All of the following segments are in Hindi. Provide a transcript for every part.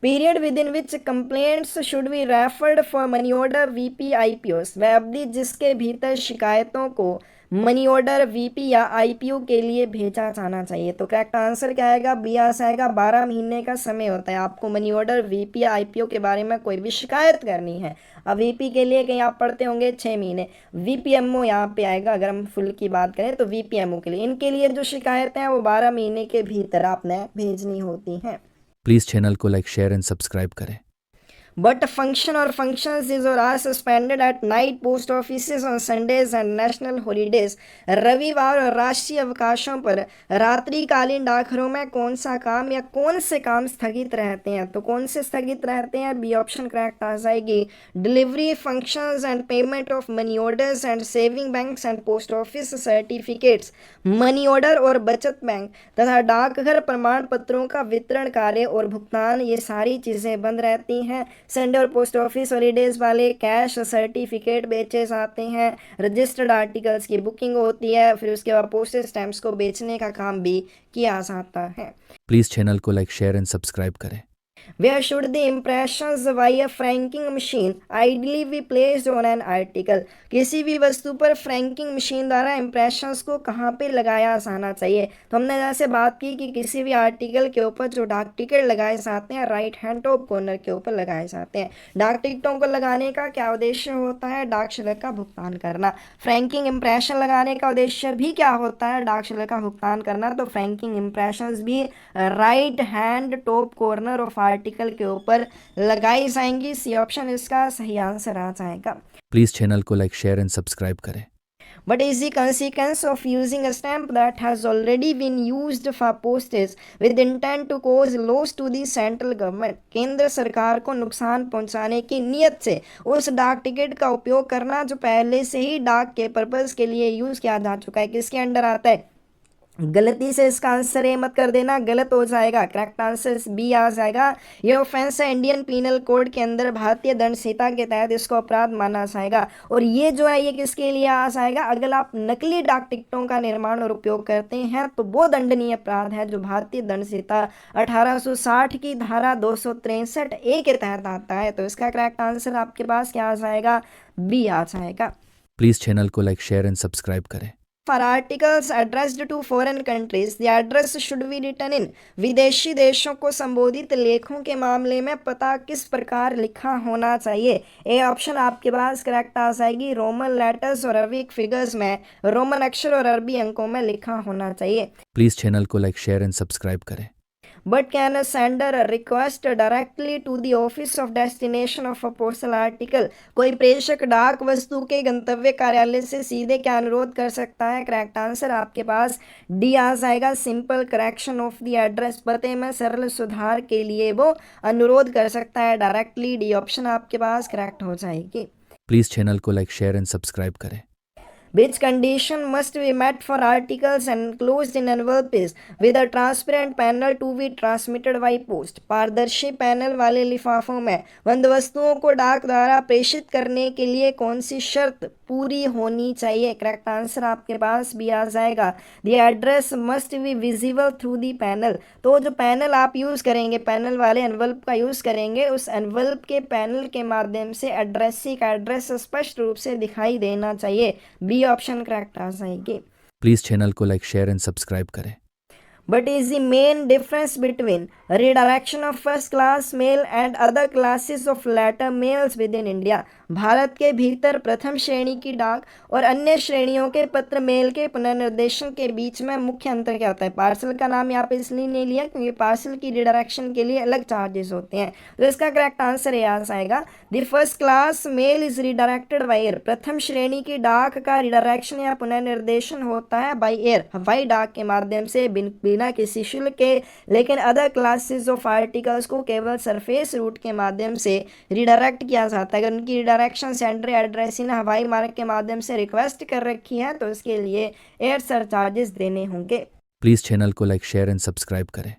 Period with in which complaints should be referred for money order VP IPOs, वह अवधि जिसके भीतर शिकायतों को मनी ऑर्डर वीपी या आईपीओ के लिए भेजा जाना चाहिए। तो करेक्ट आंसर क्या आएगा? बी आएगा। 12 महीने का समय होता है आपको मनी ऑर्डर वीपी या आईपीओ के बारे में कोई भी शिकायत करनी है। अब वीपी के लिए कहीं आप पढ़ते होंगे 6 महीने, वीपीएमओ यहाँ पे आएगा। अगर हम फुल की बात करें तो वीपीएमओ के लिए, इनके लिए जो शिकायतें हैं वो 12 महीने के भीतर आपने भेजनी होती हैं। प्लीज़ चैनल को लाइक, शेयर एंड सब्सक्राइब करें। But a function or functions is or are suspended at night, post offices on Sundays and national holidays। रविवार और राष्ट्रीय अवकाशों पर रात्रिकालीन डाकघरों में कौन सा काम या कौन से काम स्थगित रहते हैं? तो कौन से स्थगित रहते हैं? बी ऑप्शन करेक्ट आ जाएगी। Delivery functions and payment of money orders and saving banks and post office certificates. Money order और बचत बैंक तथा डाकघर प्रमाण पत्रों का वितरण कार्य और भुगतान, ये सारी चीज़ें बंद रहती हैं। संडे और पोस्ट ऑफिस हॉलीडेज वाले कैश सर्टिफिकेट बेचे जाते हैं। रजिस्टर्ड आर्टिकल्स की बुकिंग होती है, फिर उसके बाद पोस्टेज स्टैम्प्स को बेचने का काम भी किया जाता है। प्लीज़ चैनल को लाइक, शेयर एंड सब्सक्राइब करें। Where should the impressions via franking machine ideally be placed on an article? किसी भी वस्तु पर फ्रैंकिंग मशीन द्वारा इम्प्रेशंस को कहाँ पे लगाया जाना चाहिए? तो हमने जैसे बात की कि किसी भी आर्टिकल के ऊपर जो डाक टिकट लगाए जाते हैं राइट हैंड टॉप कॉर्नर के ऊपर लगाए जाते हैं। डाक टिकटों को लगाने का क्या उद्देश्य होता है? डाक शुल्क का भुगतान करना। फ्रैंकिंग इम्प्रेशन लगाने का उद्देश्य भी क्या होता है? डाक शुल्क का भुगतान करना। तो फ्रैंकिंग इम्प्रेशंस भी right hand top corner of article के ऊपर लगाई जाएंगी। सी ऑप्शन इसका सही आंसर आ जाएगा। प्लीज़ चैनल को लाइक, शेयर एंड सब्सक्राइब करें। What is the consequence of using a stamp that has already been used for postage with intent to cause loss to the central government? केंद्र सरकार को नुकसान पहुंचाने की नीयत से उस डाक टिकट का उपयोग करना जो पहले से ही डाक के पर्पस के लिए यूज किया जा चुका है, किसके अंडर आता है? गलती से इसका आंसर ए मत कर देना, गलत हो जाएगा। करेक्ट आंसर बी आ जाएगा। यह ऑफेंस है इंडियन पीनल कोड के अंदर, भारतीय दंड संहिता के तहत इसको अपराध माना जाएगा। और ये जो है ये किसके लिए आ जाएगा? अगर आप नकली डाक टिकटों का निर्माण और उपयोग करते हैं तो वो दंडनीय अपराध है जो भारतीय दंड संहिता 1860 की धारा 263 ए के तहत आता है। तो इसका करेक्ट आंसर आपके पास क्या आ जाएगा? बी आ जाएगा। प्लीज़ चैनल को लाइक, शेयर एंड सब्सक्राइब करें। For articles addressed to foreign countries, the address should be written in। विदेशी देशों को संबोधित लेखों के मामले में पता किस प्रकार लिखा होना चाहिए? ए ऑप्शन आपके पास करेक्ट आ जाएगी। रोमन लेटर्स और अरबिक फिगर्स में, रोमन अक्षर और अरबी अंकों में लिखा होना चाहिए। प्लीज़ चैनल को लाइक, शेयर एंड सब्सक्राइब करें। But can a sender request directly to the office of destination of a postal article? कोई प्रेषक डाक वस्तु के गंतव्य कार्यालय से सीधे क्या अनुरोध कर सकता है? करेक्ट आंसर आपके पास डी आ जाएगा। Simple correction of the address, पते में सरल सुधार के लिए वो अनुरोध कर सकता है डायरेक्टली। डी ऑप्शन आपके पास करेक्ट हो जाएगी। प्लीज़ चैनल को लाइक, शेयर एंड सब्सक्राइब करें। Which condition must be met for articles enclosed in envelopes with a transparent panel to be transmitted by post? पारदर्शी पैनल वाले लिफाफों में बंद वस्तुओं को डाक द्वारा प्रेषित करने के लिए कौन सी शर्त पूरी होनी चाहिए? करेक्ट आंसर आपके पास भी आ जाएगा। The address must be visible through the panel. तो जो पैनल आप यूज़ करेंगे, पैनल वाले एनवलप का यूज़ करेंगे, उस एनवलप के पैनल के माध्यम से एड्रेसी का एड्रेस स्पष्ट रूप से दिखाई देना चाहिए। बी ऑप्शन करेक्ट आ जाएगी। प्लीज़ चैनल को लाइक, शेयर एंड सब्सक्राइब करें। But is the main difference between redirection of first class mail and other classes of letter mails within India? Bharat के भीतर प्रथम श्रेणी की डाक और अन्य श्रेणियों के पत्र मेल के पुनर्निर्देशन के बीच में मुख्य अंतर क्या होता है? पार्सल का नाम यहाँ पे इसलिए नहीं लिया क्योंकि पार्सल की रिडायरेक्शन के लिए अलग चार्जेस होते हैं। तो इसका करेक्ट आंसर ये आएगा। The first class mail is redirected by air. प्रथम श्रेणी की डाक का रिडायरेक्शन या पुनर्निर्देशन होता है बाई एयर, हवाई डाक के माध्यम से, बिना किसी शुल्क के। लेकिन अदर क्लासेस ऑफ आर्टिकल्स को केवल सरफेस रूट के माध्यम से रिडायरेक्ट किया जाता है। अगर उनकी रिडायरेक्शन सेंट्रल एड्रेस ने हवाई मार्ग के माध्यम से रिक्वेस्ट कर रखी है तो इसके लिए एयर सरचार्जेस देने होंगे। प्लीज़ चैनल को लाइक, शेयर एंड सब्सक्राइब करें।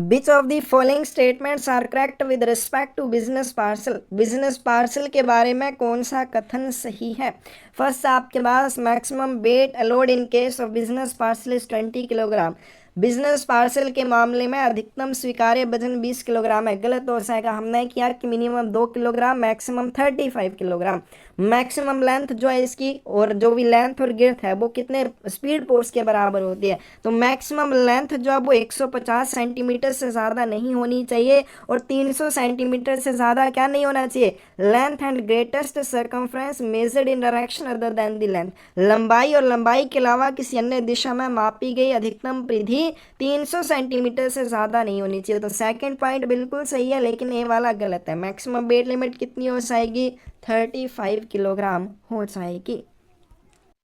Which of the following statements are correct with respect to business parcel? Business parcel के बारे में कौन सा कथन सही है? फर्स्ट आपके पास maximum weight allowed in case of business parcel is 20 kilogram. Business parcel के मामले में अधिकतम स्वीकार्य वजन 20 किलोग्राम है, गलत हो जाएगा। हमने किया कि minimum 2 kilogram, maximum 35 kilogram. Maximum length जो है इसकी, और जो भी लेंथ और गिर्थ है वो कितने स्पीड पोस्ट के बराबर होती है, तो मैक्सिमम लेंथ जो है वो 150 सेंटीमीटर से ज़्यादा नहीं होनी चाहिए, और 300 सेंटीमीटर से ज़्यादा क्या नहीं होना चाहिए, length and greatest circumference measured in direction other than the length. लंबाई और लंबाई के अलावा किसी अन्य दिशा में मापी गई अधिकतम परिधि 300 सेंटीमीटर से ज़्यादा नहीं होनी चाहिए। तो सेकंड पॉइंट बिल्कुल सही है, लेकिन ये वाला गलत है। मैक्सिमम वेट लिमिट कितनी हो जाएगी, 35 किलोग्राम हो जाएगी।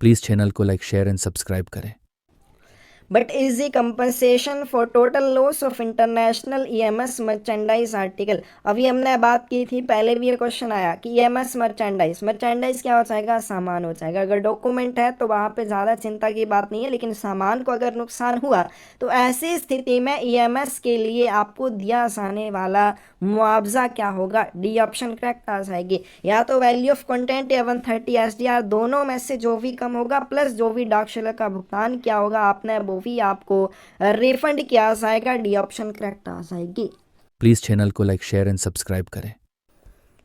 प्लीज़ चैनल को लाइक शेयर एंड सब्सक्राइब करें। But is the compensation for total loss of international EMS merchandise article? अभी हमने बात की थी, पहले भी ये क्वेश्चन आया कि EMS मर्चेंडाइज क्या हो जाएगा, सामान हो जाएगा। अगर डॉक्यूमेंट है तो वहाँ पे ज़्यादा चिंता की बात नहीं है, लेकिन सामान को अगर नुकसान हुआ तो ऐसी स्थिति में EMS के लिए आपको दिया जाने वाला मुआवजा क्या होगा, डी ऑप्शन करेक्ट आ जाएगी। या तो वैल्यू ऑफ कंटेंट या 130 SDR, दोनों में से जो भी कम होगा प्लस जो भी डाक शिल्लक का भुगतान किया होगा आपने वो भी आपको रिफंड किया जाएगा, डी ऑप्शन करेक्ट आ जाएगी। प्लीज़ चैनल को लाइक शेयर एंड सब्सक्राइब करें।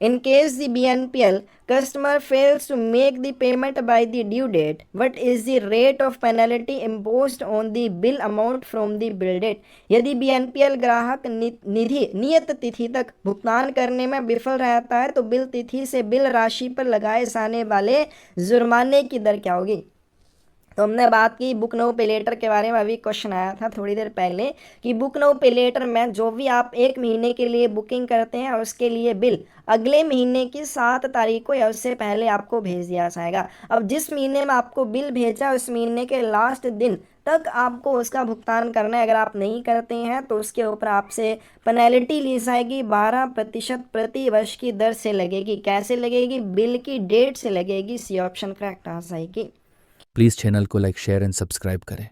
In case the BNPL customer fails to make the payment by the due date, what is the rate of penalty imposed on the bill amount from the bill date? यदि BNPL ग्राहक नियत तिथि तक भुगतान करने में विफल रहता है तो बिल तिथि से बिल राशि पर लगाए जाने वाले जुर्माने की दर क्या होगी। तो हमने बात की बुक नो पे लेटर के बारे में, अभी क्वेश्चन आया था थोड़ी देर पहले कि बुक नो पे लेटर में जो भी आप 1 महीने के लिए बुकिंग करते हैं उसके लिए बिल अगले महीने की 7 तारीख को या उससे पहले आपको भेज दिया जाएगा। अब जिस महीने में आपको बिल भेजा उस महीने के लास्ट दिन तक आपको उसका भुगतान करना है। अगर आप नहीं करते हैं तो उसके ऊपर आपसे पेनल्टी ली जाएगी, 12% प्रति वर्ष की दर से लगेगी। कैसे लगेगी, बिल की डेट से लगेगी, सी ऑप्शन करेक्ट आ जाएगी। प्लीज़ चैनल को लाइक शेयर एंड सब्सक्राइब करें।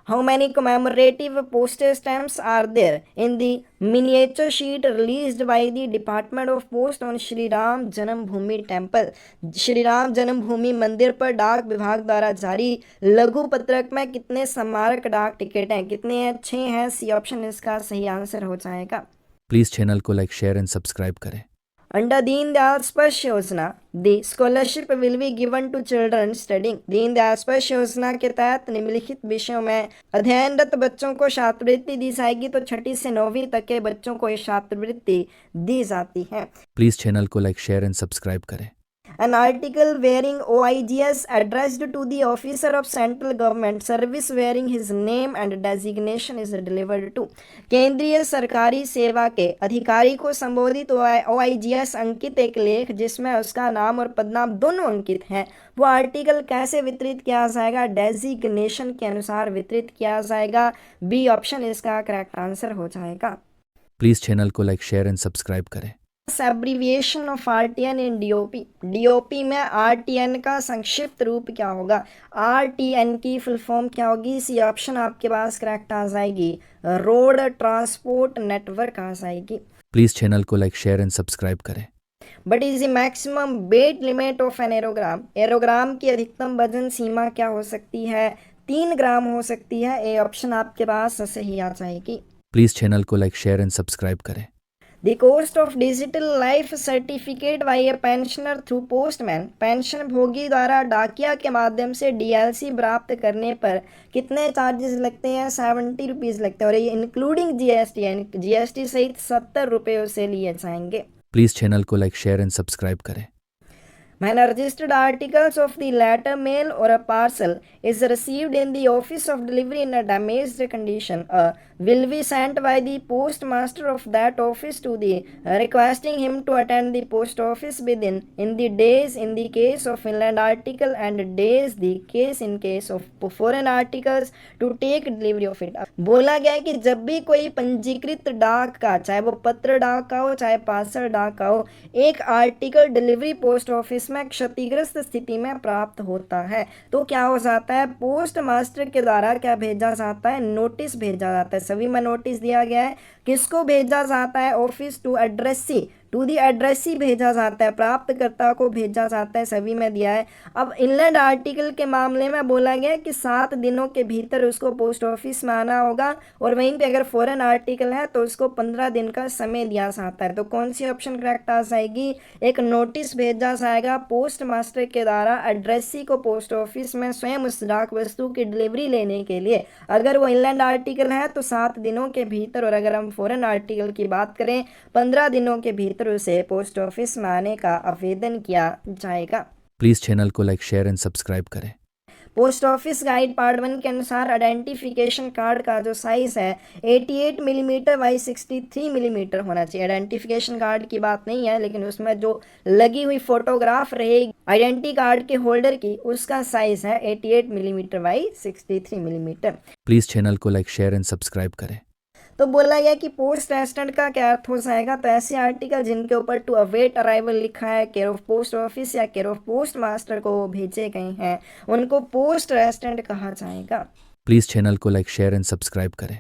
How many commemorative postage stamps are there in the miniature sheet released by the Department of Post on Shri Ram Janambhoomi Temple? Shri Ram जन्मभूमि मंदिर पर डाक विभाग द्वारा जारी लघु पत्रक में कितने स्मारक डाक टिकट हैं, कितने हैं, 6 हैं, सी ऑप्शन इसका सही आंसर हो जाएगा। प्लीज़ चैनल को लाइक शेयर एंड सब्सक्राइब करें। Under Deen Dayal Sparsh Yojana, the scholarship will be given to children studying. Deen Dayal स्पर्श योजना के तहत निम्नलिखित विषयों में अध्ययनरत बच्चों को छात्रवृत्ति दी जाएगी। तो 6ठी से 9वीं तक के बच्चों को ये छात्रवृत्ति दी जाती है। प्लीज़ चैनल को लाइक शेयर एंड सब्सक्राइब करें। An article wearing OIGS addressed to the officer of central government service wearing his name and designation is delivered to. केंद्रीय सरकारी सेवा के अधिकारी को संबोधित OIGS अंकित एक लेख जिसमें उसका नाम और पदनाम दोनों अंकित हैं, वो आर्टिकल कैसे वितरित किया जाएगा, डेजिग्नेशन के अनुसार वितरित किया जाएगा, बी ऑप्शन इसका करेक्ट आंसर हो जाएगा। प्लीज़ चैनल को लाइक शेयर एंड सब्सक्राइब करें। Abbreviation of RTN in DOP में RTN का संक्षिप्त रूप क्या होगा, RTN की फुल फॉर्म क्या होगी, सी ऑप्शन आपके पास करेक्ट आ जाएगी, रोड ट्रांसपोर्ट नेटवर्क आ जाएगी। प्लीज़ चैनल को लाइक शेयर एंड सब्सक्राइब करें। But is the maximum weight limit of an aerogram, aerogram की अधिकतम वजन सीमा क्या हो सकती है, 3 ग्राम हो सकती है, ए ऑप्शन आपके पास सही आ जाएगी। प्लीज़ चैनल को लाइक शेयर एंड सब्सक्राइब करें। The cost of digital life certificate by a pensioner through postman, pension भोगी द्वारा डाकिया के माध्यम से DLC प्राप्त करने पर कितने चार्जेस लगते हैं, 70 रुपीज़ लगते हैं, और ये इंक्लूडिंग GST है, GST सहित 70 रुपये से लिए जाएंगे। प्लीज़ चैनल को लाइक शेयर एंड सब्सक्राइब करें। When registered articles of the letter mail or a parcel is received in the office of delivery in a damaged condition, will be sent by the postmaster of that office to the requesting him to attend the post office within in the days in the case of inland article and days the case in case of foreign articles to take delivery of it. बोला गया है कि जब भी कोई पंजीकृत डाक का, चाहे वो पत्र डाक का हो चाहे पार्सल डाक का हो, एक आर्टिकल डिलीवरी पोस्ट ऑफिस में क्षतिग्रस्त स्थिति में प्राप्त होता है तो क्या हो जाता है, पोस्ट मास्टर के द्वारा क्या भेजा जाता है, नोटिस भेजा जाता है। सभी में नोटिस दिया गया है, किसको भेजा जाता है, office to addressee to the address ही भेजा जाता है, प्राप्तकर्ता को भेजा जाता है, सभी में दिया है। अब इनलैंड आर्टिकल के मामले में बोला गया है कि 7 दिनों के भीतर उसको पोस्ट ऑफिस में आना होगा, और वहीं पे अगर फॉरेन आर्टिकल है तो उसको 15 दिन का समय दिया जाता है। तो कौन सी ऑप्शन करेक्ट आ जाएगी? एक नोटिस भेजा जाएगा पोस्ट मास्टर के द्वारा एड्रेसी को पोस्ट ऑफिस में स्वयं उस डाक वस्तु की डिलीवरी लेने के लिए। अगर वो इनलैंड आर्टिकल है तो 7 दिनों के भीतर, और अगर हम फॉरेन आर्टिकल की बात करें 15 दिनों के भीतर उसे पोस्ट ऑफिस में आने का आवेदन किया जाएगा। प्लीज़ चैनल को लाइक शेयर एंड सब्सक्राइब करें। पोस्ट ऑफिस गाइड पार्ट 1 के अनुसार आइडेंटिफिकेशन कार्ड का जो साइज है 88 मिलीमीटर बाई 63 मिलीमीटर होना चाहिए। आइडेंटिफिकेशन कार्ड की बात नहीं है, लेकिन उसमें जो लगी हुई फोटोग्राफ रहेगी आइडेंटिटी कार्ड के होल्डर की, उसका साइज है 88 millimetre by 63 millimetre. Please channel को लाइक शेयर एंड सब्सक्राइब करें। तो बोला गया कि पोस्ट रेजिडेंट का क्या अर्थ हो जाएगा? तो ऐसे आर्टिकल जिनके ऊपर टू अवेट अराइवल लिखा है, केयर ऑफ पोस्ट ऑफिस या केयर ऑफ पोस्ट मास्टर को भेजे गए हैं, उनको पोस्ट रेजिडेंट कहा जाएगा। प्लीज़ चैनल को लाइक शेयर एंड सब्सक्राइब करें।